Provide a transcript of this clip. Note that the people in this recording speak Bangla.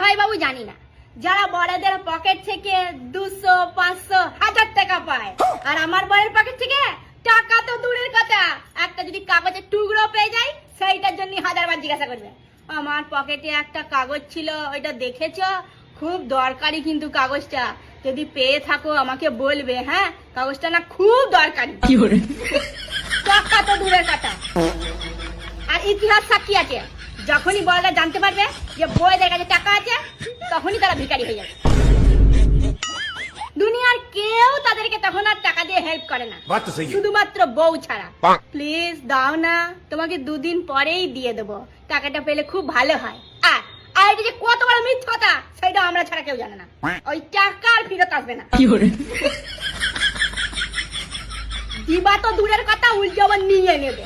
জামাইবাবু জানি না, যারা বড়দের পকেট থেকে 200, 500, 1000 টাকা পায়, আর আমার বরের পকেট থেকে টাকা তো দূরের কথা, একটা যদি কাগজের টুকরো পেয়ে যায় সেইটার জন্য 1000 বার জিজ্ঞাসা করবে। আমার পকেটে একটা কাগজ ছিল, ওইটা দেখেছো? খুব দরকারি কিন্তু কাগজটা, যদি পেয়ে থাকো আমাকে বলবে। হ্যাঁ, কাগজটা না খুব দরকারি। টাকা তো দূরের কথা, আর ইতিহাস সাক্ষী আছে, যখনই বড়রা জানতে পারবে যে বউদের কাছে টাকা আছে, তখনই তারা ভিখারি হয়ে যাবে। দুনিয়ার কেউ তাদেরকে তখন আর টাকা দিয়ে হেল্প করে না, শুধুমাত্র বউ ছাড়া। প্লিজ দাও না, তোমাকে 2 দিন পরেই দিয়ে দেবো, টাকাটা পেলে খুব ভালো হয়। আর এটা যে কত বড় মিথ্যা কথা, সেটা আমরা ছাড়া কেউ জানে না। ওই টাকা আর ফেরত আসবে না। দিবা তো দূরের কথা, উল্টো আবার নিয়ে নেবে।